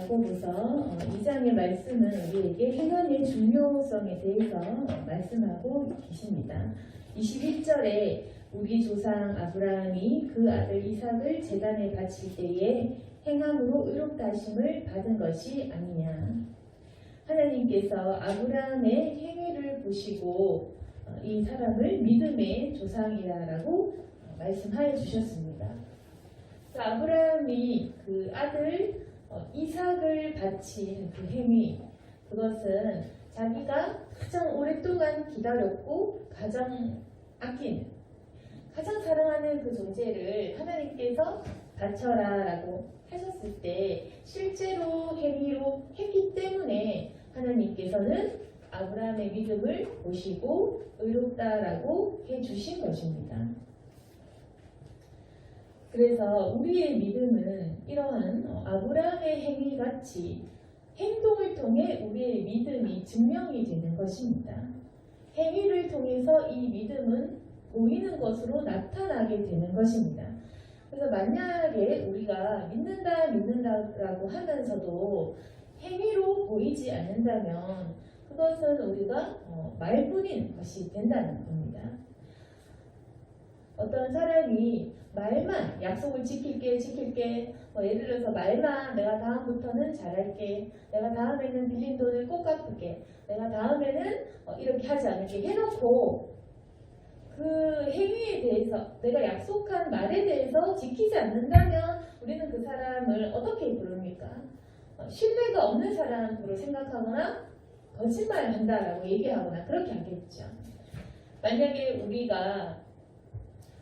야고보서 2장의 말씀은 우리에게 행함의 중요성에 대해서 말씀하고 계십니다. 21절에 우리 조상 아브라함이 그 아들 이삭을 제단에 바칠 때에 행함으로 의롭다 하심을 받은 것이 아니냐. 하나님께서 아브라함의 행위를 보시고 이 사람을 믿음의 조상이라고 말씀하여 주셨습니다. 아브라함이 그 아들 이삭을 바친 그 행위, 그것은 자기가 가장 오랫동안 기다렸고 가장 아끼는, 가장 사랑하는 그 존재를 하나님께서 바쳐라 라고 하셨을 때 실제로 행위로 했기 때문에 하나님께서는 아브라함의 믿음을 보시고 의롭다라고 해주신 것입니다. 그래서 우리의 믿음은 이러한 아브라함의 행위같이 행동을 통해 우리의 믿음이 증명이 되는 것입니다. 행위를 통해서 이 믿음은 보이는 것으로 나타나게 되는 것입니다. 그래서 만약에 우리가 믿는다라고 하면서도 행위로 보이지 않는다면 그것은 우리가 말뿐인 것이 된다는 겁니다. 어떤 사람이 말만 약속을 지킬게 예를 들어서 말만 내가 다음부터는 잘할게, 내가 다음에는 빌린 돈을 꼭 갚을게, 내가 다음에는 이렇게 하지 않을게 해놓고 그 행위에 대해서 내가 약속한 말에 대해서 지키지 않는다면 우리는 그 사람을 어떻게 부릅니까? 신뢰가 없는 사람으로 생각하거나 거짓말한다라고 얘기하거나 그렇게 하겠죠. 만약에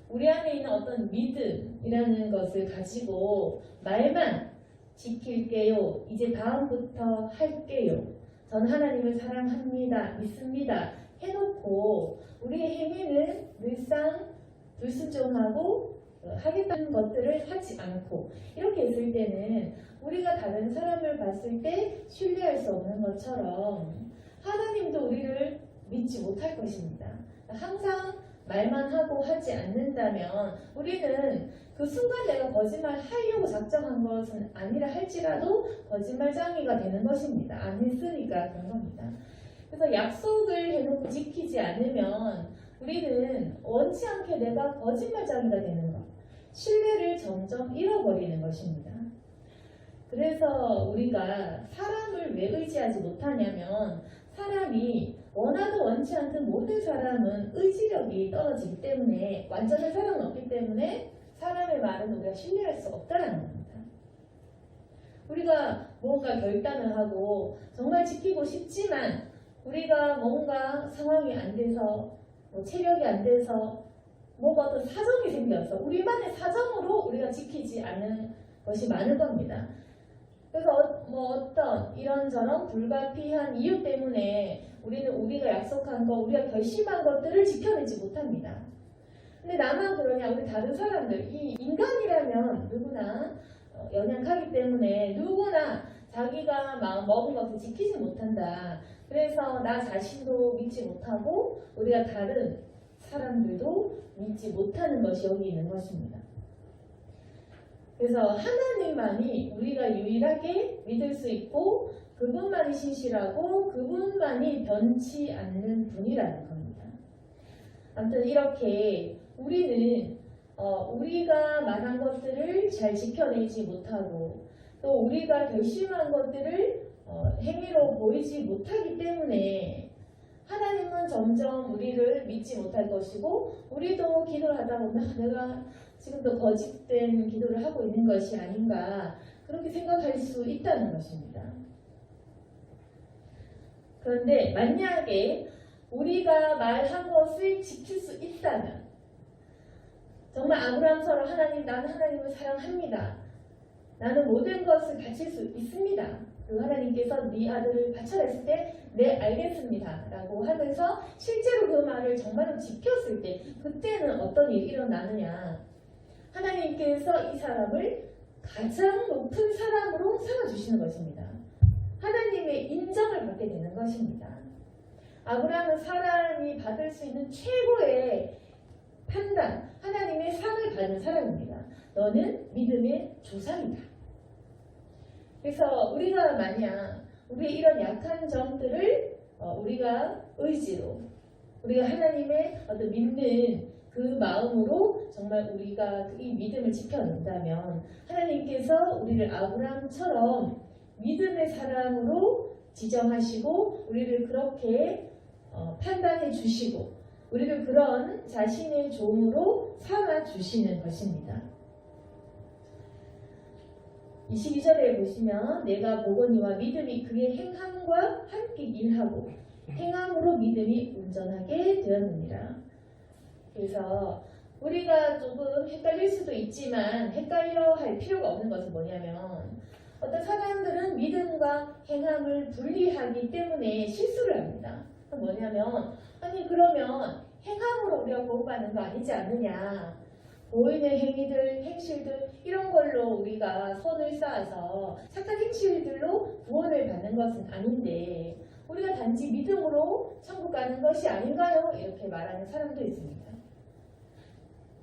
우리 안에 있는 어떤 믿음이라는 것을 가지고 말만 지킬게요, 이제 다음부터 할게요, 저는 하나님을 사랑합니다, 믿습니다 해놓고 우리의 행위는 늘상 불순종하고 하겠다는 것들을 하지 않고 이렇게 했을 때는 우리가 다른 사람을 봤을 때 신뢰할 수 없는 것처럼 하나님도 우리를 믿지 못할 것입니다. 항상 말만 하고 하지 않는다면 우리는 그 순간 내가 거짓말 하려고 작정한 것은 아니라 할지라도 거짓말장이가 되는 것입니다. 안 했으니까 그런 겁니다. 그래서 약속을 해놓고 지키지 않으면 우리는 원치 않게 내가 거짓말장이가 되는 것, 신뢰를 점점 잃어버리는 것입니다. 그래서 우리가 사람을 왜 의지하지 못하냐면 사람이 원하든 원치 않든 모든 사람은 의지력이 떨어지기 때문에 완전한 사람은 없기 때문에 사람의 말은 우리가 신뢰할 수 없다는 겁니다. 우리가 뭔가 결단을 하고 정말 지키고 싶지만 우리가 뭔가 상황이 안 돼서 체력이 안 돼서 뭐가 어떤 사정이 생겨서 우리만의 사정으로 우리가 지키지 않은 것이 많을 겁니다. 그래서 어떤 이런저런 불가피한 이유 때문에 우리는 우리가 약속한 거, 우리가 결심한 것들을 지켜내지 못합니다. 근데 나만 그러냐? 우리 다른 사람들, 이 인간이라면 누구나 연약하기 때문에 누구나 자기가 마음 먹은 것을 지키지 못한다. 그래서 나 자신도 믿지 못하고 우리가 다른 사람들도 믿지 못하는 것이 여기 있는 것입니다. 그래서 하나님만이 우리가 유일하게 믿을 수 있고 그분만이 신실하고 그분만이 변치 않는 분이라는 겁니다. 아무튼 이렇게 우리는 우리가 말한 것들을 잘 지켜내지 못하고 또 우리가 결심한 것들을 행위로 보이지 못하기 때문에 하나님은 점점 우리를 믿지 못할 것이고 우리도 기도를 하다 보면 내가 지금도 거짓된 기도를 하고 있는 것이 아닌가 그렇게 생각할 수 있다는 것입니다. 그런데 만약에 우리가 말한 것을 지킬 수 있다면 정말 아브라함처럼 하나님, 나는 하나님을 사랑합니다. 나는 모든 것을 바칠 수 있습니다. 그 하나님께서 네 아들을 바쳐라 했을 때 네 알겠습니다 라고 하면서 실제로 그 말을 정말로 지켰을 때 그때는 어떤 일이 일어나느냐, 하나님께서 이 사람을 가장 높은 사람으로 삼아주시는 것입니다. 하나님의 인정을 받게 되는 것입니다. 아브라함은 사람이 받을 수 있는 최고의 판단, 하나님의 상을 받은 사람입니다. 너는 믿음의 조상이다. 그래서 우리가 만약 우리의 이런 약한 점들을 우리가 의지로 우리가 하나님의 어떤 믿는 그 마음으로 정말 우리가 이 믿음을 지켜낸다면 하나님께서 우리를 아브라함처럼 믿음의 사람으로 지정하시고 우리를 그렇게 판단해 주시고 우리를 그런 자신의 종으로 삼아 주시는 것입니다. 22절에 보시면 내가 보거니와 믿음이 그의 행함과 함께 일하고 행함으로 믿음이 온전하게 되었느니라. 그래서 우리가 조금 헷갈릴 수도 있지만 헷갈려 할 필요가 없는 것은 뭐냐면 어떤 사람들은 믿음과 행함을 분리하기 때문에 실수를 합니다. 뭐냐면 아니 그러면 행함으로 우리가 구원받는 거 아니지 않느냐, 보이는 행위들, 행실들 이런 걸로 우리가 선을 쌓아서 착한 행실들로 구원을 받는 것은 아닌데 우리가 단지 믿음으로 천국 가는 것이 아닌가요? 이렇게 말하는 사람도 있습니다.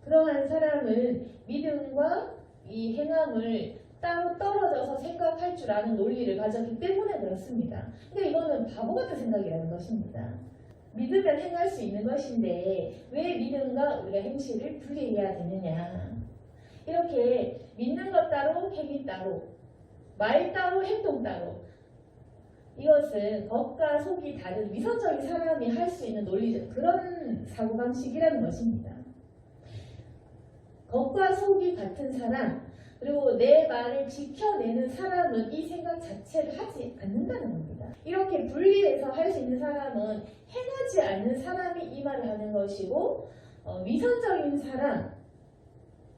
그러한 사람은 믿음과 이 행함을 따로 떨어져서 생각할 줄 아는 논리를 가졌기 때문에 그렇습니다. 근데 이거는 바보 같은 생각이라는 것입니다. 믿으면 행할 수 있는 것인데 왜 믿음과 우리가 행실을 분리해야 되느냐. 이렇게 믿는 것 따로 행위 따로 말 따로 행동 따로 이것은 겉과 속이 다른 위선적인 사람이 할 수 있는 논리적 그런 사고방식이라는 것입니다. 겉과 속이 같은 사람 그리고 내 말을 지켜내는 사람은 이 생각 자체를 하지 않는다는 겁니다. 이렇게 분리해서 할 수 있는 사람은 행하지 않는 사람이 이 말을 하는 것이고 위선적인 사람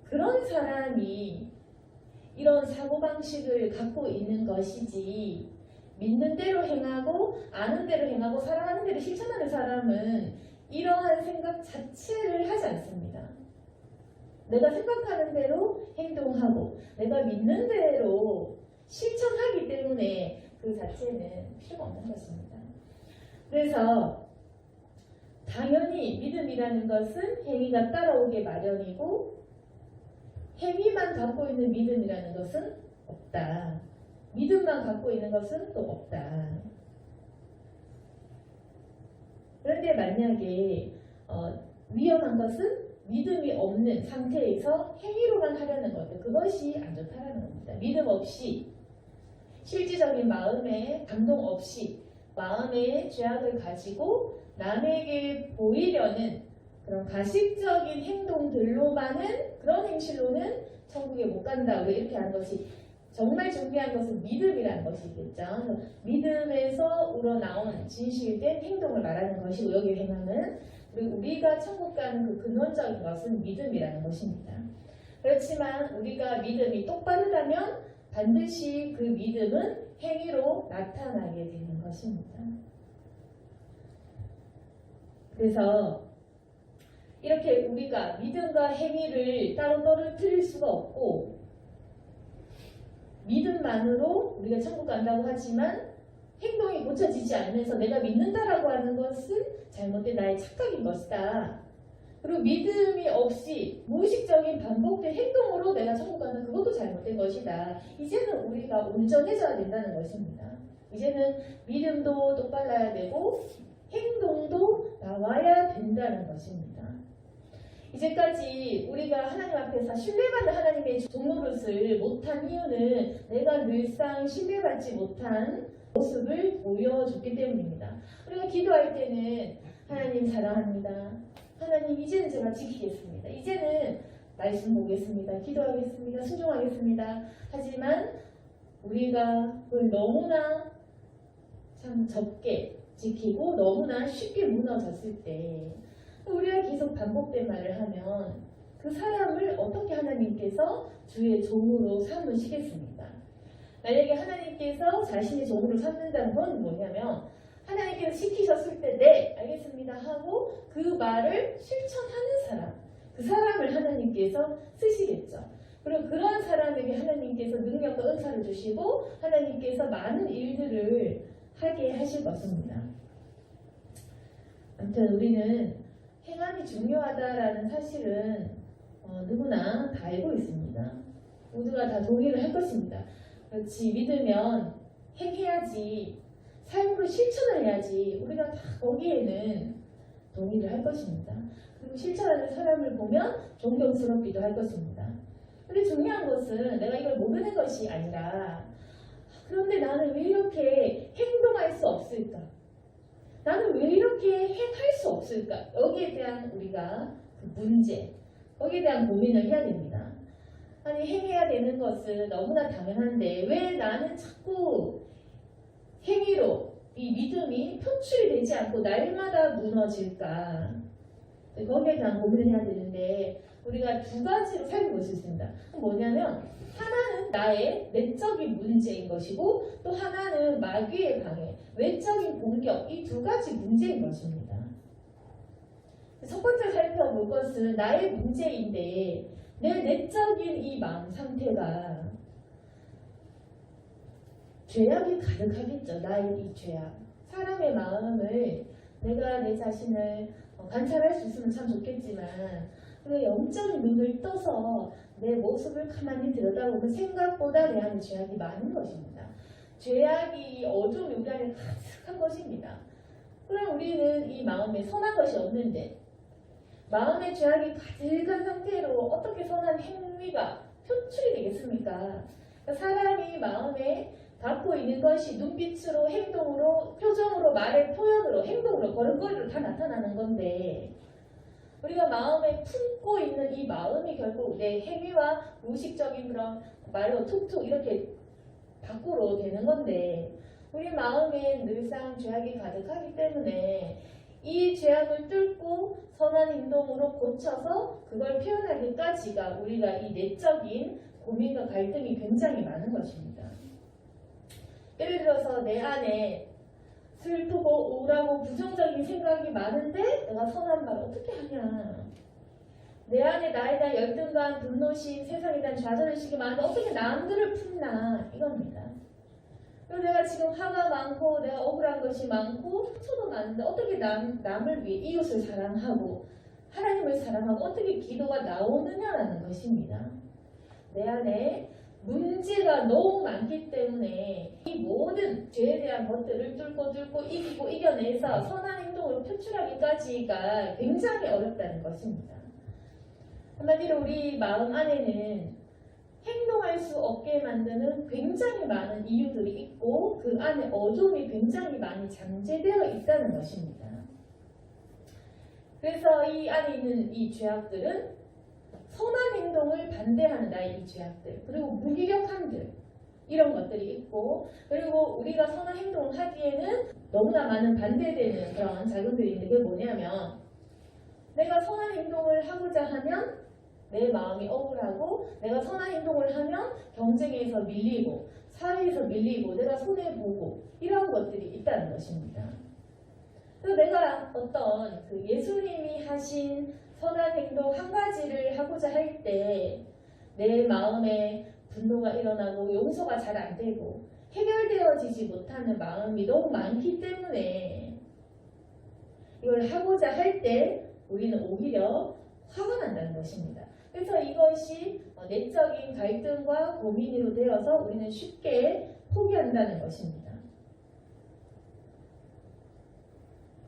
그런 사람이 이런 사고방식을 갖고 있는 것이지 믿는 대로 행하고 아는 대로 행하고 사랑하는 대로 실천하는 사람은 이러한 생각 자체를 하지 않습니다. 내가 생각하는 대로 행동하고 내가 믿는 대로 실천하기 때문에 그 자체는 필요가 없는 것입니다. 그래서 당연히 믿음이라는 것은 행위가 따라오게 마련이고 행위만 갖고 있는 믿음이라는 것은 없다. 믿음만 갖고 있는 것은 또 없다. 그런데 만약에 위험한 것은 믿음이 없는 상태에서 행위로만 하려는 것들 그것이 안 좋다는 겁니다. 믿음 없이 실질적인 마음의 감동 없이 마음의 죄악을 가지고 남에게 보이려는 그런 가식적인 행동들로만은 그런 행실로는 천국에 못 간다. 우리 이렇게 하는 것이 정말 중요한 것은 믿음이라는 것이겠죠. 믿음에서 우러나온 진실된 행동을 말하는 것이고 여기 행함은 그리고 우리가 천국 가는 그 근원적인 것은 믿음이라는 것입니다. 그렇지만 우리가 믿음이 똑바르다면 반드시 그 믿음은 행위로 나타나게 되는 것입니다. 그래서 이렇게 우리가 믿음과 행위를 따로 떨어뜨릴 수가 없고 믿음만으로 우리가 천국 간다고 하지만 행동이 고쳐지지 않으면서 내가 믿는다라고 하는 것은 잘못된 나의 착각인 것이다. 그리고 믿음이 없이 무의식적인 반복된 행동으로 내가 천국 가는 그것도 잘못된 것이다. 이제는 우리가 온전해져야 된다는 것입니다. 이제는 믿음도 똑발라야 되고 행동도 나와야 된다는 것입니다. 이제까지 우리가 하나님 앞에서 신뢰받는 하나님의 종노릇을 못한 이유는 내가 늘상 신뢰받지 못한 모습을 보여줬기 때문입니다. 우리가 기도할 때는 하나님 사랑합니다. 하나님 이제는 제가 지키겠습니다. 이제는 말씀 보겠습니다. 기도하겠습니다. 순종하겠습니다. 하지만 우리가 그걸 너무나 참 적게 지키고 너무나 쉽게 무너졌을 때 우리가 계속 반복된 말을 하면 그 사람을 어떻게 하나님께서 주의 종으로 삼으시겠습니까? 만약에 하나님께서 자신의 종으로 삼는다는 건 뭐냐면 하나님께서 시키셨을 때 네 알겠습니다 하고 그 말을 실천하는 사람 그 사람을 하나님께서 쓰시겠죠. 그리고 그러한 사람에게 하나님께서 능력과 은사를 주시고 하나님께서 많은 일들을 하게 하실 것입니다. 아무튼 우리는 행함이 중요하다라는 사실은 누구나 다 알고 있습니다. 모두가 다 동의를 할 것입니다. 그렇지. 믿으면 행해야지. 삶으로 실천을 해야지. 우리가 다 거기에는 동의를 할 것입니다. 그리고 실천하는 사람을 보면 존경스럽기도 할 것입니다. 근데 중요한 것은 내가 이걸 모르는 것이 아니라 그런데 나는 왜 이렇게 행동할 수 없을까? 나는 왜 이렇게 행할 수 없을까? 여기에 대한 우리가 그 문제, 거기에 대한 고민을 해야 됩니다. 아니 행해야 되는 것은 너무나 당연한데 왜 나는 자꾸 행위로 이 믿음이 표출이 되지 않고 날마다 무너질까? 거기에 대한 고민을 해야 되는데 우리가 두 가지로 살펴볼 수 있습니다. 뭐냐면 하나는 나의 내적인 문제인 것이고 또 하나는 마귀의 방해, 외적인 공격, 이 두 가지 문제인 것입니다. 첫 번째 살펴볼 것은 나의 문제인데 내 내적인 이 마음 상태가 죄악이 가득하겠죠. 나의 이 죄악. 사람의 마음을 내가 내 자신을 관찰할 수 있으면 참 좋겠지만 그 영적인 눈을 떠서 내 모습을 가만히 들여다보면 생각보다 내 안에 죄악이 많은 것입니다. 죄악이 어두운 우리 안에 가득한 것입니다. 그럼 우리는 이 마음에 선한 것이 없는데 마음의 죄악이 가득한 상태로 어떻게 선한 행위가 표출이 되겠습니까? 사람이 마음에 갖고 있는 것이 눈빛으로, 행동으로, 표정으로, 말의 표현으로, 행동으로, 걸음걸이로 다 나타나는 건데 우리가 마음에 품고 있는 이 마음이 결국 내 행위와 무의식적인 그런 말로 툭툭 이렇게 밖으로 되는 건데 우리 마음에 늘상 죄악이 가득하기 때문에 이 죄악을 뚫고 선한 행동으로 고쳐서 그걸 표현하기까지가 우리가 이 내적인 고민과 갈등이 굉장히 많은 것입니다. 예를 들어서 내 안에 슬프고 우울하고 부정적인 생각이 많은데 내가 선한 말 어떻게 하냐. 내 안에 나에 대한 열등감, 분노심, 세상에 대한 좌절의식이 많은데 어떻게 남들을 품나 이겁니다. 그리고 내가 지금 화가 많고 내가 억울한 것이 많고 상처도 많은데 어떻게 남을 위해 이웃을 사랑하고 하나님을 사랑하고 어떻게 기도가 나오느냐라는 것입니다. 내 안에 문제가 너무 많기 때문에 이 모든 죄에 대한 것들을 뚫고 이기고 이겨내서 선한 행동으로 표출하기까지가 굉장히 어렵다는 것입니다. 한마디로 우리 마음 안에는 행동할 수 없게 만드는 굉장히 많은 이유들이 있고 그 안에 어둠이 굉장히 많이 잠재되어 있다는 것입니다. 그래서 이 안에 있는 이 죄악들은 선한 행동을 반대하는 나의 이 죄악들, 그리고 무기력함들 이런 것들이 있고 그리고 우리가 선한 행동을 하기에는 너무나 많은 반대되는 그런 작용들이 있는 게 뭐냐면 내가 선한 행동을 하고자 하면 내 마음이 억울하고 내가 선한 행동을 하면 경쟁에서 밀리고 사회에서 밀리고 내가 손해보고 이런 것들이 있다는 것입니다. 그래서 내가 어떤 그 예수님이 하신 선한 행동 한 가지를 하고자 할 때 내 마음에 분노가 일어나고 용서가 잘 안 되고 해결되어지지 못하는 마음이 너무 많기 때문에 이걸 하고자 할 때 우리는 오히려 화가 난다는 것입니다. 그래서 이것이 내적인 갈등과 고민으로 되어서 우리는 쉽게 포기한다는 것입니다.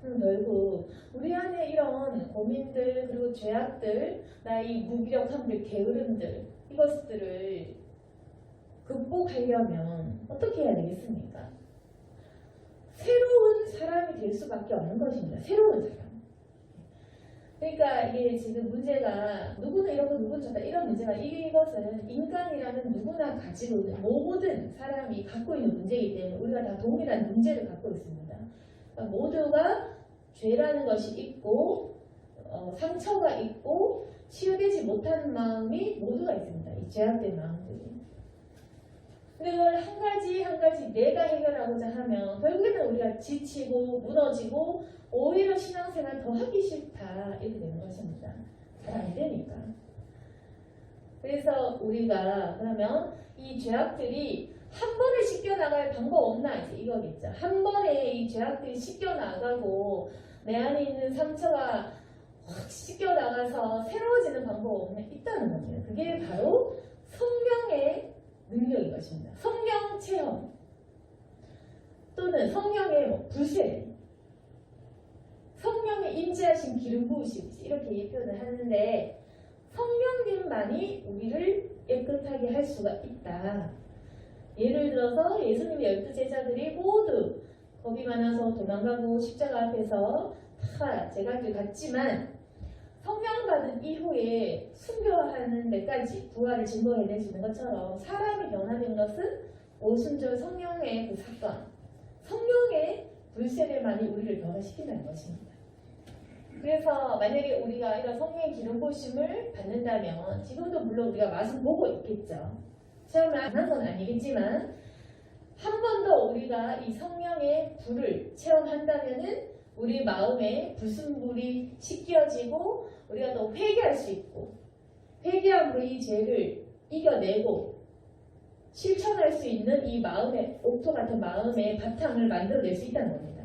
그럼 결국 우리 안에 이런 고민들 그리고 죄악들, 나의 무기력함들, 게으름들 이것들을 극복하려면 어떻게 해야 되겠습니까? 새로운 사람이 될 수밖에 없는 것입니다. 새로운 사람. 그러니까 이게 지금 문제가 누구는 이렇고 누구는 저렇다 이런 문제가 이것은 인간이라는 누구나 가지고 있는 모든 사람이 갖고 있는 문제이기 때문에 우리가 다 동일한 문제를 갖고 있습니다. 그러니까 모두가 죄라는 것이 있고 상처가 있고 치유되지 못하는 마음이 모두가 있습니다. 이 죄악된 마음들이. 근데 그걸 한 가지 한 가지 내가 해결하고자 하면 결국에는 우리가 지치고 무너지고 오히려 신앙생활 더 하기 싫다 이렇게 되는 것입니다. 잘 안 되니까. 그래서 우리가 그러면 이 죄악들이 한 번에 씻겨나갈 방법 없나 이제 이거겠죠. 한 번에 이 죄악들이 씻겨나가고 내 안에 있는 상처가 확 씻겨나가서 새로워지는 방법 없나 있다는 겁니다. 그게 바로 성령의 능력인 것입니다. 성령 없다. 예를 들어서 예수님의 12제자들이 모두 겁이 많아서 도망가고 십자가 앞에서 다 제갈 길 갔지만 성령 받은 이후에 순교하는 데까지 부활을 증거해낼 수 있는 것처럼 사람이 변화된 것은 오순절 성령의 그 사건, 성령의 불세례만이 우리를 변화시킨다는 것입니다. 그래서 만약에 우리가 이런 성령의 기름 부으심을 받는다면 지금도 물론 우리가 맛은 보고 있겠죠. 체험을 안 한 건 아니겠지만 한 번 더 우리가 이 성령의 불을 체험한다면은 우리 마음에 불순물이 씻겨지고 우리가 또 회개할 수 있고 회개함으로 이 죄를 이겨내고 실천할 수 있는 이 마음의 옥토 같은 마음의 바탕을 만들어낼 수 있다는 겁니다.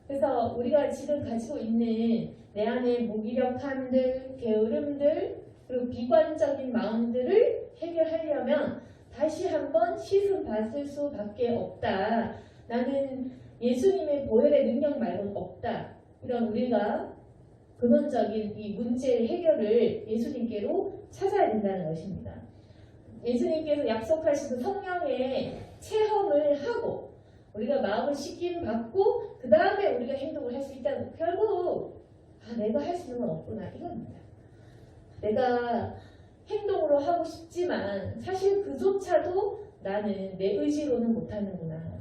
그래서 우리가 지금 가지고 있는 내 안의 무기력함들, 게으름들, 그리고 비관적인 마음들을 해결하려면 다시 한번 씻음 받을 수밖에 없다. 나는 예수님의 보혈의 능력 말고는 없다. 이런 우리가 근원적인 이 문제의 해결을 예수님께로 찾아야 된다는 것입니다. 예수님께서 약속하신 그 성령의 체험을 하고 우리가 마음을 씻김 받고 그 다음에 우리가 행동을 할 수 있다는, 결국 내가 할 수 있는 건 없구나 이겁니다. 내가 행동으로 하고 싶지만 사실 그조차도 나는 내 의지로는 못하는구나.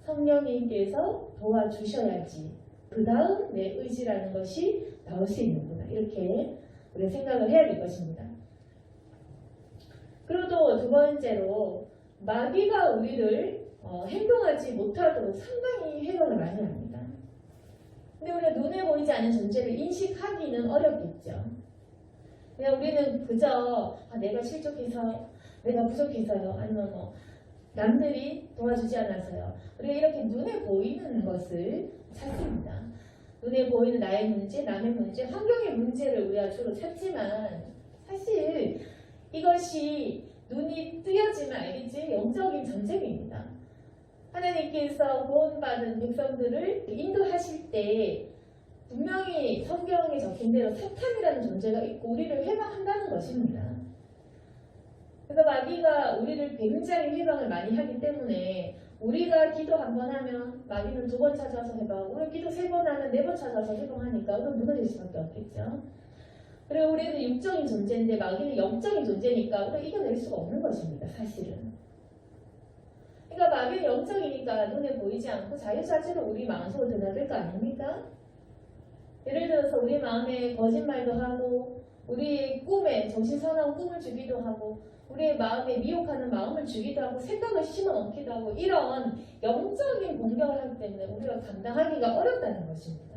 성령님께서 도와주셔야지 그 다음 내 의지라는 것이 나올 수 있는구나. 이렇게 우리가 생각을 해야 될 것입니다. 그리고 또 두 번째로 마귀가 우리를 행동하지 못하도록 상당히 해결을 많이 합니다. 근데 우리가 눈에 보이지 않는 존재를 인식하기는 어렵겠죠. 그냥 우리는 그저 내가 실족해서, 내가 부족해서요, 아니면 남들이 도와주지 않아서요. 우리가 이렇게 눈에 보이는 것을 찾습니다. 눈에 보이는 나의 문제, 남의 문제, 환경의 문제를 우리가 주로 찾지만 사실 이것이 눈이 뜨여지면 알겠지? 영적인 전쟁입니다. 하나님께서 구원받은 백성들을 인도하실 때 분명히 성경에 적힌 대로 사탄이라는 존재가 있고 우리를 해방한다는 것입니다. 그래서 마귀가 우리를 굉장히 해방을 많이 하기 때문에 우리가 기도 한 번 하면 마귀는 2번 찾아서 해방하고 우리 기도 3번 하면 4번 찾아서 해방하니까 우리는 무너질 수밖에 없겠죠. 그리고 우리는 육적인 존재인데 마귀는 영적인 존재니까 우리가 이겨낼 수가 없는 것입니다. 사실은. 그러니까 마귀는 영적이니까 눈에 보이지 않고 자유자재로 우리 마음속으로 드나들 거 아닙니까? 예를 들어서 우리 마음에 거짓말도 하고 우리의 꿈에 정신사나운 꿈을 주기도 하고 우리의 마음에 미혹하는 마음을 주기도 하고 생각을 심어넣기도 하고 이런 영적인 공격을 하기 때문에 우리가 감당하기가 어렵다는 것입니다.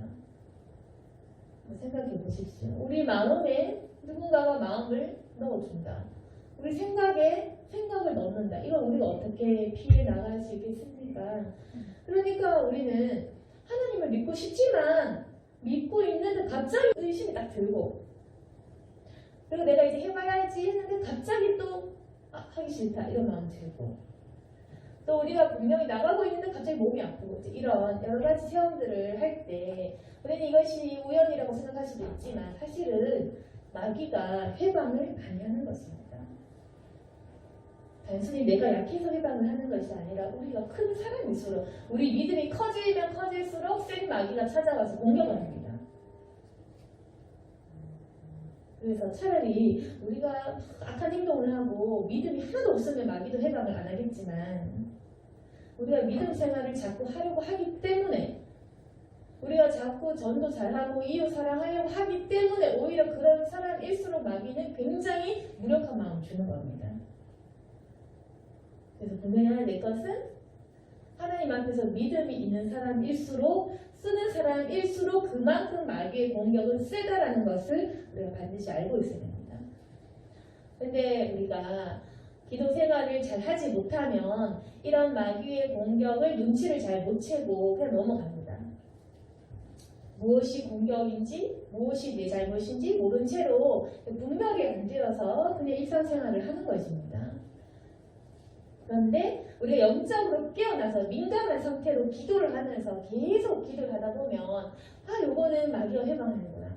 생각해 보십시오. 우리 마음에 누군가가 마음을 넣어준다. 우리 생각에 생각을 넣는다. 이걸 우리가 어떻게 피해 나갈 수 있겠습니까? 그러니까 우리는 하나님을 믿고 싶지만 믿고 있는데 갑자기 의심이 딱 들고 그리고 내가 이제 해봐야지 했는데 갑자기 또 하기 싫다 이런 마음 들고 또 우리가 분명히 나가고 있는데 갑자기 몸이 아프고 이런 여러 가지 체험들을 할 때 우리는 이것이 우연이라고 생각할 수도 있지만 사실은 마귀가 해방을 많이 하는 것입니다. 단순히 내가 약해서 해방을 하는 것이 아니라 우리가 큰 사람일수록 우리 믿음이 커지면 커질수록 센 마귀가 찾아와서 공격을 합니다. 그래서 차라리 우리가 악한 행동을 하고 믿음이 하나도 없으면 마귀도 해방을 안 하겠지만 우리가 믿음 생활을 자꾸 하려고 하기 때문에 우리가 자꾸 전도 잘하고 이웃 사랑하려고 하기 때문에 오히려 그런 사람일수록 마귀는 굉장히 무력한 마음을 주는 겁니다. 그래서 분명히 하나 될 것은 하나님 앞에서 믿음이 있는 사람일수록 쓰는 사람일수록 그만큼 마귀의 공격은 세다라는 것을 우리가 반드시 알고 있어야 됩니다. 근데 우리가 기도 생활을 잘 하지 못하면 이런 마귀의 공격을 눈치를 잘 못 채고 그냥 넘어갑니다. 무엇이 공격인지 무엇이 내 잘못인지 모른 채로 분명히 안 되어서 그냥 일상생활을 하는 것입니다. 그런데 우리가 영적으로 깨어나서 민감한 상태로 기도를 하면서 계속 기도를 하다 보면 요거는 마귀가 해방하는구나.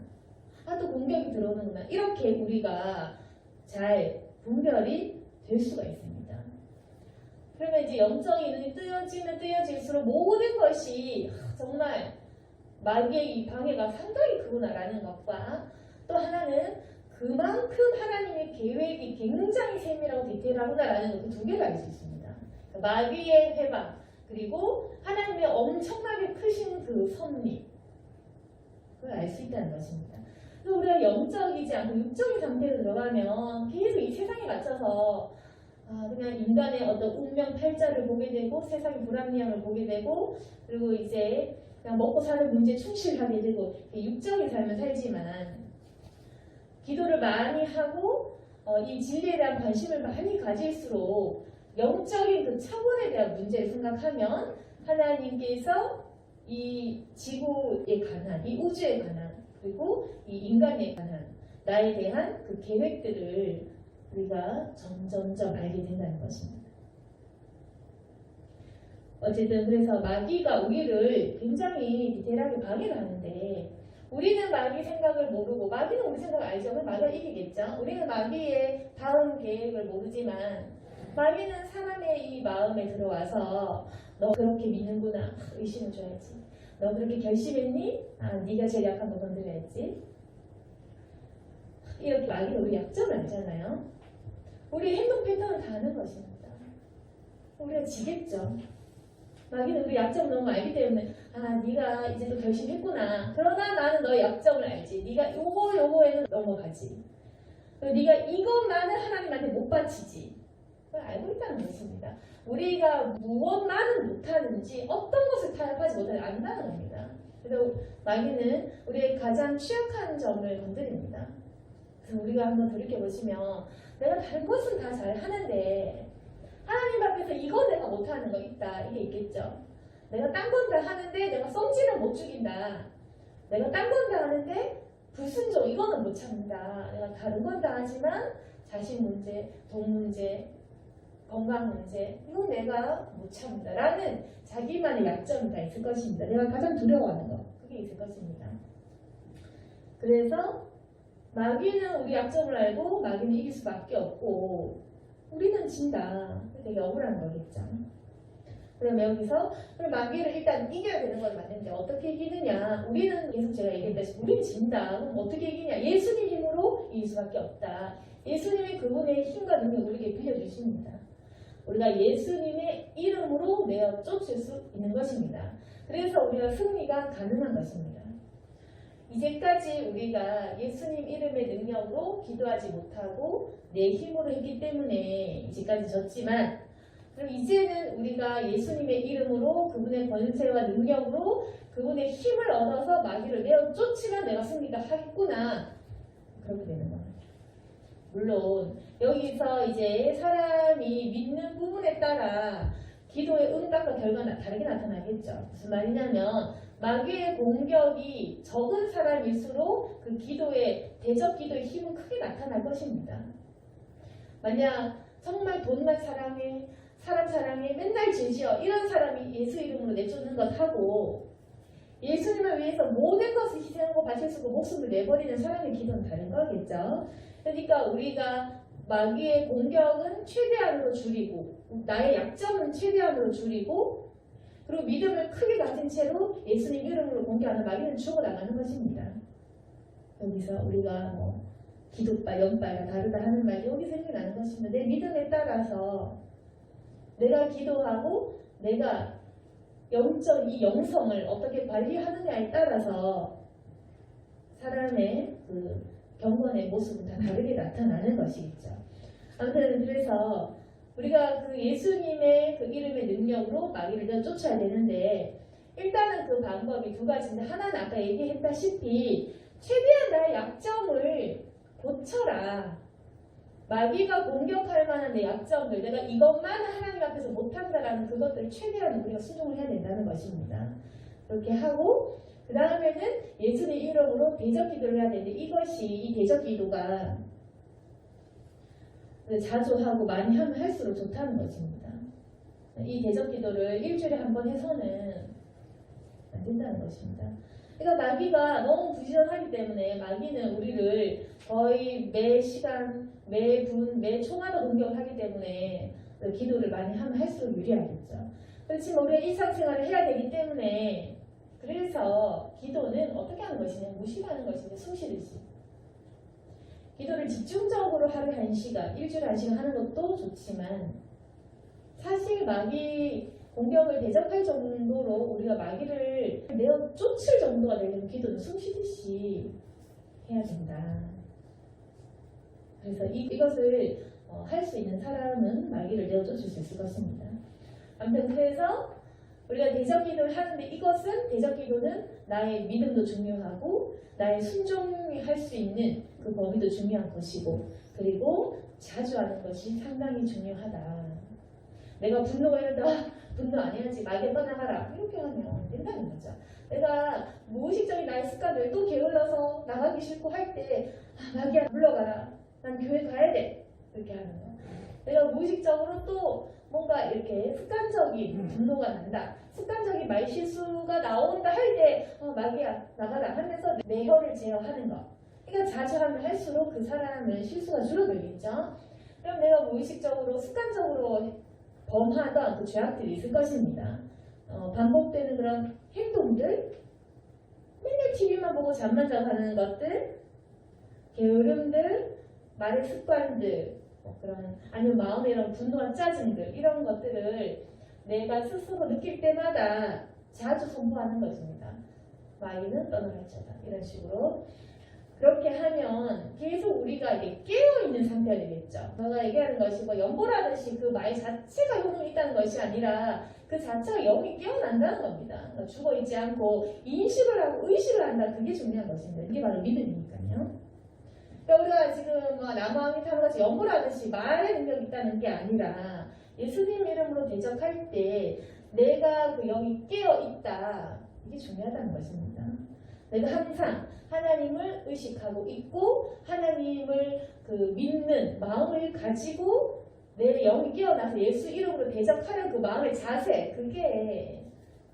또 공격이 들어오는구나. 이렇게 우리가 잘 분별이 될 수가 있습니다. 그러면 이제 영적인 눈이 뜨여지면 뜨여질수록 모든 것이 정말 마귀의 이 방해가 상당히 크구나라는 것과 또 하나는 그만큼 하나님의 계획이 굉장히 세밀하고 디테일하구나라는 것 두 개를 알 수 있습니다. 마귀의 회방 그리고 하나님의 엄청나게 크신 그 섭리 그걸 알 수 있다는 것입니다. 그래서 우리가 영적이지 않고 육적인 상태로 들어가면 계속 이 세상에 맞춰서 그냥 인간의 어떤 운명 팔자를 보게 되고 세상의 불합리함을 보게 되고 그리고 이제 그냥 먹고 사는 문제에 충실하게 되고 육적인 삶을 살지만 기도를 많이 하고 이 진리에 대한 관심을 많이 가질수록 영적인 그 차원에 대한 문제를 생각하면 하나님께서 이 지구에 관한, 이 우주에 관한, 그리고 이 인간에 관한 나에 대한 그 계획들을 우리가 점점점 알게 된다는 것입니다. 어쨌든 그래서 마귀가 우리를 굉장히 디테일하게 방해를 하는데 우리는 마귀 생각을 모르고 마귀는 우리 생각을 알죠. 그럼 마귀가 이기겠죠. 우리는 마귀의 다음 계획을 모르지만 마귀는 사람의 이 마음에 들어와서 너 그렇게 믿는구나. 의심을 줘야지. 너 그렇게 결심했니? 네가 제일 약한 거 건드려야지. 이렇게 마귀는 우리 약점을 알잖아요. 우리 행동 패턴을 다 아는 것입니다. 우리가 지겠죠. 마귀는 우리 약점을 너무 알기 때문에 네가 이제 또 결심했구나. 그러나 나는 너의 약점을 알지. 네가 요거에는 넘어가지. 네가 이것만은 하나님한테 못 바치지. 그걸 알고 있다는 것입니다. 우리가 무엇만은 못하는지 어떤 것을 타협하지 못하는지 안다는 겁니다. 그래서 마귀는 우리의 가장 취약한 점을 건드립니다. 그래서 우리가 한번 돌이켜보시면 내가 다른 것은 다 잘하는데 하나님 앞에서 이거 내가 못하는 거 있다. 이게 있겠죠. 내가 딴 건 다 하는데 내가 성질은 못 죽인다. 내가 딴 건 다 하는데 불순종 이거는 못 참는다. 내가 다른 건 다 하지만 자식 문제, 돈 문제, 건강 문제 이건 내가 못 참는다. 라는 자기만의 약점이 다 있을 것입니다. 내가 가장 두려워하는 거 그게 있을 것입니다. 그래서 마귀는 우리 약점을 알고 마귀는 이길 수밖에 없고 우리는 진다. 되게 억울한 거겠죠. 그러면 여기서 그럼 마귀를 일단 이겨야 되는 건 맞는데 어떻게 이기느냐? 우리는 계속 제가 얘기했다시피 우리는 진다. 그럼 어떻게 이기냐? 예수님 힘으로 이길 수밖에 없다. 예수님이 그분의 힘과 능력을 우리에게 빌려주십니다. 우리가 예수님의 이름으로 내어 쫓을 수 있는 것입니다. 그래서 우리가 승리가 가능한 것입니다. 이제까지 우리가 예수님 이름의 능력으로 기도하지 못하고 내 힘으로 했기 때문에 이제까지 졌지만 그럼 이제는 우리가 예수님의 이름으로 그분의 권세와 능력으로 그분의 힘을 얻어서 마귀를 내어 쫓으면 내가 승리가 하겠구나. 그렇게 되는 거예요. 물론 여기서 이제 사람이 믿는 부분에 따라 기도의 응답과 결과가 다르게 나타나겠죠. 무슨 말이냐면 마귀의 공격이 적은 사람일수록 그 기도의 대적 기도의 힘은 크게 나타날 것입니다. 만약 정말 돈만 사랑해, 사람 사랑해, 맨날 죄지어 이런 사람이 예수 이름으로 내쫓는 것하고 예수님을 위해서 모든 것을 희생하고 바칠 수 있고 목숨을 내버리는 사람의 기도는 다른 거겠죠. 그러니까 우리가 마귀의 공격은 최대한으로 줄이고 나의 약점은 최대한으로 줄이고 그리고 믿음을 크게 가진 채로 예수님 이름으로 공격하는 마귀는 죽어나가는 것입니다. 여기서 우리가 기도빨, 연빨과 다르다 하는 말이 여기서 생겨나는 것입니다. 내 믿음에 따라서 내가 기도하고 내가 이 영성을 어떻게 관리하느냐에 따라서 사람의 그 경건의 모습은 다 다르게 나타나는 것이겠죠. 아무튼 그래서 우리가 그 예수님의 그 이름의 능력으로 마귀를 쫓아야 되는데 일단은 그 방법이 두 가지인데 하나는 아까 얘기했다시피 최대한 나의 약점을 고쳐라. 마귀가 공격할 만한 내 약점들 내가 이것만 하나님 앞에서 못한다라는 그것들을 최대한 우리가 수정을 해야 된다는 것입니다. 그렇게 하고 그 다음에는 예수님 이름으로 대적 기도를 해야 되는데 이 대적 기도가 자주 하고 많이 하면 할수록 좋다는 것입니다. 이 대적 기도를 일주일에 한 번 해서는 안 된다는 것입니다. 그러니까 마귀가 너무 부지런하기 때문에 마귀는 우리를 거의 매 시간, 매 분, 매 초마다 공격을 하기 때문에 기도를 많이 하면 할수록 유리하겠죠. 그렇지만 우리가 일상생활을 해야 되기 때문에 그래서 기도는 어떻게 하는 것이냐, 무시하는 것이냐, 숨쉬듯이 기도를 집중적으로 하루에 1시간, 일주일에 1시간 하는 것도 좋지만 사실 마귀 공격을 대적할 정도로 우리가 마귀를 내어 쫓을 정도가 되려면 기도는 숨쉬듯이 해야 된다. 그래서 이것을 할 수 있는 사람은 마귀를 내어 쫓을 수 있을 것입니다. 아무튼 그래서 우리가 대적기도를 하는데 이것은 대적기도는 나의 믿음도 중요하고 나의 순종이 할 수 있는 그 범위도 중요한 것이고 그리고 자주 하는 것이 상당히 중요하다. 내가 분노가 이러다 분노 안 해야지 마귀 떠나가라 이렇게 하면 된다는 거죠. 내가 무의식적인 나의 습관을 또 게을러서 나가기 싫고 할 때 마귀야 물러가라 난 교회 가야 돼 이렇게 하는 거. 내가 무의식적으로 또 뭔가 이렇게 습관적인 분노가 난다. 습관적인 말 실수가 나온다 할 때 마귀야 나가라 하면서 내 혀를 제어하는 거. 그러니까 자주 하면 할수록 그 사람은 실수가 줄어들겠죠. 그럼 내가 무의식적으로 습관적으로 범하던 그 죄악들이 있을 것입니다. 반복되는 그런 행동들, 맨날 TV만 보고 잠만 자고 하는 것들, 게으름들, 말의 습관들, 그런 아니면 마음의 이런 분노와 짜증들 이런 것들을 내가 스스로 느낄 때마다 자주 선포하는 것입니다. 마귀는 떠나갈지어다 이런 식으로 그렇게 하면 계속 우리가 이게 깨어있는 상태가 되겠죠. 제가 얘기하는 것이 뭐 연보라듯이 그 말 자체가 효능이 있다는 것이 아니라 그 자체가 영이 깨어난다는 겁니다. 그러니까 죽어있지 않고 인식을 하고 의식을 한다. 그게 중요한 것입니다. 이게 바로 믿음이니까요. 그러니까 우리가 지금 남아왕이 타는 것이 연보라듯이 말의 능력이 있다는 게 아니라 예수님 이름으로 대적할 때 내가 그 영이 깨어있다. 이게 중요하다는 것입니다. 내가 항상 하나님을 의식하고 있고 하나님을 그 믿는 마음을 가지고 내 영이 깨어나서 예수 이름으로 대적하는 그 마음의 자세 그게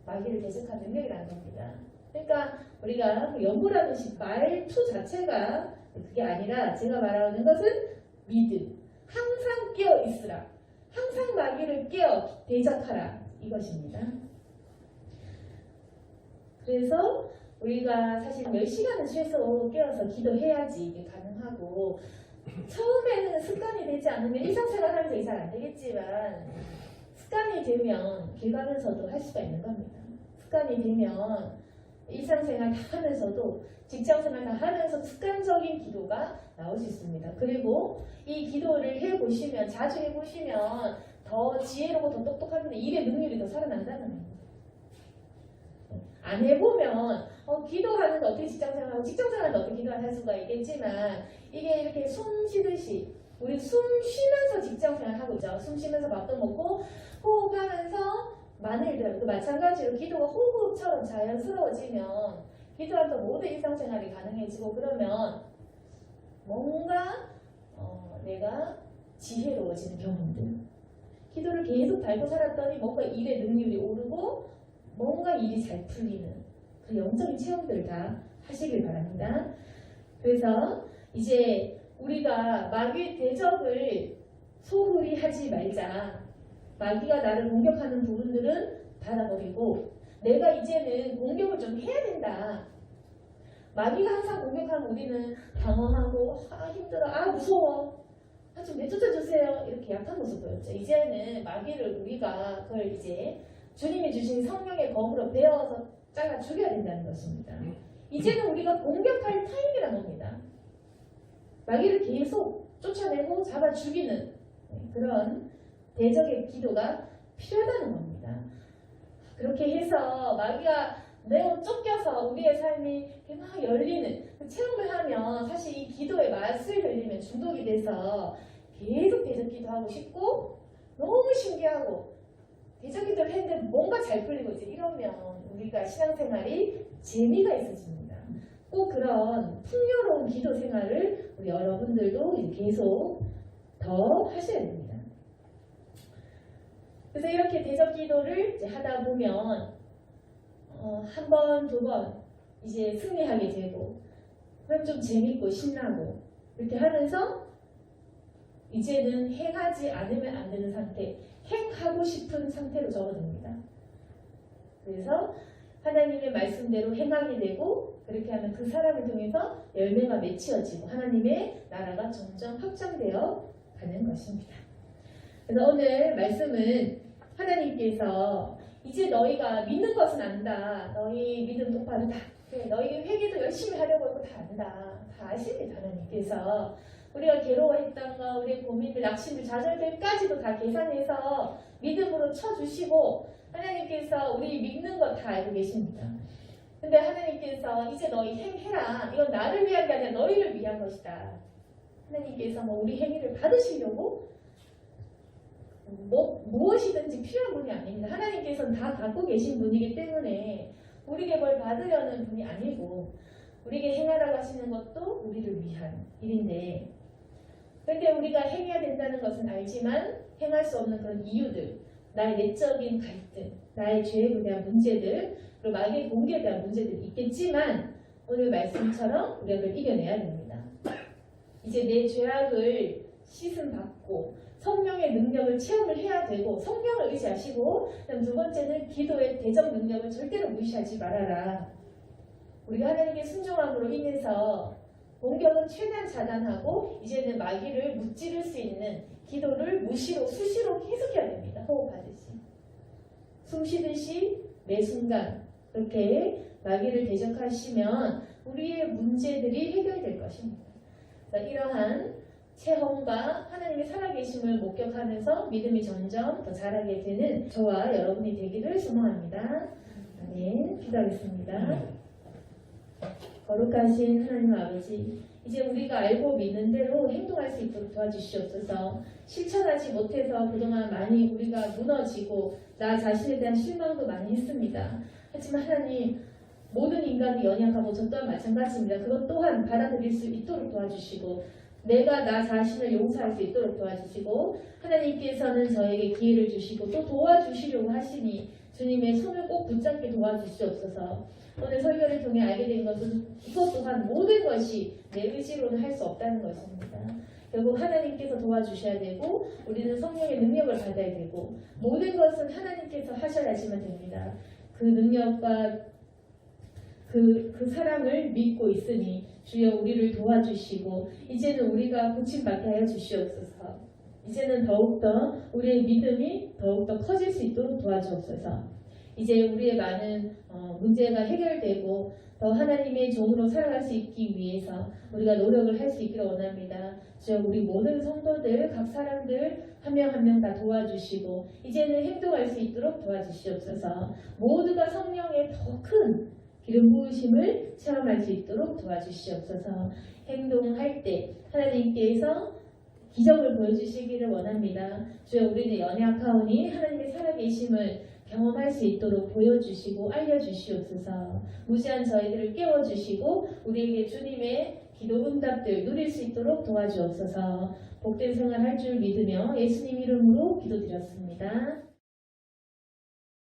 마귀를 대적하는 능력이라는 겁니다. 그러니까 우리가 그 연보라듯이 말투 자체가 그게 아니라 제가 말하는 것은 믿음. 항상 깨어 있으라. 항상 마귀를 깨어 대적하라. 이것입니다. 그래서 우리가 사실 몇 시간은 최소 깨어서 기도해야지 이게 가능하고 처음에는 습관이 되지 않으면 일상생활 하면서 잘 안 되겠지만 습관이 되면 길 가면서도 할 수가 있는 겁니다. 습관이 되면 일상생활 다 하면서도 직장생활 다 하면서 습관적인 기도가 나올 수 있습니다. 그리고 이 기도를 해보시면 자주 해보시면 더 지혜롭고 더 똑똑한데 일의 능률이 더 살아난다는 겁니다. 안 해보면 기도하는데 어떻게 직장생활하고 직장생활인데 어떻게 기도를 할 수가 있겠지만 이게 이렇게 숨 쉬듯이 우리 숨 쉬면서 직장생활 하고 있죠. 숨 쉬면서 밥도 먹고 호흡하면서 많은 일들 그 마찬가지로 기도가 호흡처럼 자연스러워지면 기도하면서 모든 일상생활이 가능해지고 그러면 뭔가 내가 지혜로워지는 경험들 기도를 계속 달고 살았더니 뭔가 일의 능률이 오르고 뭔가 일이 잘 풀리는 그 영적인 체험들을 다 하시길 바랍니다. 그래서 이제 우리가 마귀의 대적을 소홀히 하지 말자. 마귀가 나를 공격하는 부분들은 받아버리고 내가 이제는 공격을 좀 해야 된다. 마귀가 항상 공격하면 우리는 방어하고 힘들어, 무서워, 좀 내쫓아주세요 이렇게 약한 모습 보였죠. 이제는 마귀를 우리가 그걸 이제 주님이 주신 성령의 검으로 베어서 잘라 죽여야 된다는 것입니다. 이제는 우리가 공격할 타임이라는 겁니다. 마귀를 계속 쫓아내고 잡아 죽이는 그런 대적의 기도가 필요하다는 겁니다. 그렇게 해서 마귀가 매우 쫓겨서 우리의 삶이 막 열리는 그 체험을 하면 사실 이 기도의 맛을 들리면 중독이 돼서 계속 대적 기도하고 싶고 너무 신기하고 대적 기도를 했는데 뭔가 잘 풀리고 이제 이러면 우리가 신앙생활이 재미가 있어집니다. 꼭 그런 풍요로운 기도 생활을 우리 여러분들도 이제 계속 더 하셔야 됩니다. 그래서 이렇게 대적 기도를 이제 하다 보면 한 번, 두 번 이제 승리하게 되고 그럼 좀 재밌고 신나고 이렇게 하면서 이제는 행하지 않으면 안 되는 상태, 행하고 싶은 상태로 접어듭니다. 그래서 하나님의 말씀대로 행하게 되고 그렇게 하면 그 사람을 통해서 열매가 맺혀지고 하나님의 나라가 점점 확장되어 가는 것입니다. 그래서 오늘 말씀은 하나님께서 이제 너희가 믿는 것은 안다. 너희 믿음 똑바르다. 너희 회개도 열심히 하려고 하고 다 안다. 다 아십니다. 하나님께서 우리가 괴로워했던 거, 우리의 고민들, 낙심들, 좌절들까지도 다 계산해서 믿음으로 쳐주시고 하나님께서 우리 믿는 거 다 알고 계십니다. 근데 하나님께서 이제 너희 행해라. 이건 나를 위한 게 아니라 너희를 위한 것이다. 하나님께서 우리 행위를 받으시려고 무엇이든지 필요한 분이 아닙니다. 하나님께서는 다 갖고 계신 분이기 때문에 우리에게 뭘 받으려는 분이 아니고 우리에게 행하라고 하시는 것도 우리를 위한 일인데 그런데 우리가 행해야 된다는 것은 알지만 행할 수 없는 그런 이유들, 나의 내적인 갈등, 나의 죄에 대한 문제들, 그리고 마귀의 공격에 대한 문제들이 있겠지만 오늘 말씀처럼 우리가 그걸 이겨내야 됩니다. 이제 내 죄악을 씻음받고 성령의 능력을 체험을 해야 되고 성령을 의지하시고 그다음 두 번째는 기도의 대적 능력을 절대로 무시하지 말아라. 우리가 하나님께 순종함으로 인해서 공격은 최대한 차단하고 이제는 마귀를 무찌를 수 있는 기도를 무시로 수시로 계속해야 됩니다. 호흡하듯이 숨 쉬듯이 매 순간 그렇게 마귀를 대적하시면 우리의 문제들이 해결될 것입니다. 이러한 체험과 하나님의 살아계심을 목격하면서 믿음이 점점 더 자라게 되는 저와 여러분이 되기를 소망합니다. 아멘. 기도하겠습니다. 거룩하신 하나님 아버지, 이제 우리가 알고 믿는 대로 행동할 수 있도록 도와주시옵소서. 실천하지 못해서 그동안 많이 우리가 무너지고 나 자신에 대한 실망도 많이 했습니다. 하지만 하나님, 모든 인간이 연약하고 저 또한 마찬가지입니다. 그것 또한 받아들일 수 있도록 도와주시고 내가 나 자신을 용서할 수 있도록 도와주시고 하나님께서는 저에게 기회를 주시고 또 도와주시려고 하시니 주님의 손을 꼭 붙잡게 도와주시옵소서. 오늘 설교를 통해 알게 된 것은 이것 또한 모든 것이 내 의지로는 할 수 없다는 것입니다. 결국 하나님께서 도와주셔야 되고 우리는 성령의 능력을 받아야 되고 모든 것은 하나님께서 하셔야지만 됩니다. 그 능력과 그 사랑을 믿고 있으니 주여 우리를 도와주시고 이제는 우리가 고침받게 하여 주시옵소서. 이제는 더욱더 우리의 믿음이 더욱더 커질 수 있도록 도와주옵소서. 이제 우리의 많은 문제가 해결되고 더 하나님의 종으로 살아갈 수 있기 위해서 우리가 노력을 할 수 있기를 원합니다. 주여 우리 모든 성도들 각 사람들 한 명 한 명 다 도와주시고 이제는 행동할 수 있도록 도와주시옵소서. 모두가 성령의 더 큰 기름 부으심을 체험할 수 있도록 도와주시옵소서. 행동할 때 하나님께서 기적을 보여주시기를 원합니다. 주여 우리는 연약하오니 하나님의 살아계심을 경험할 수 있도록 보여주시고 알려주시옵소서. 무지한 저희들을 깨워주시고 우리에게 주님의 기도 응답들 누릴 수 있도록 도와주옵소서. 복된 생활 할 줄 믿으며 예수님 이름으로 기도드렸습니다.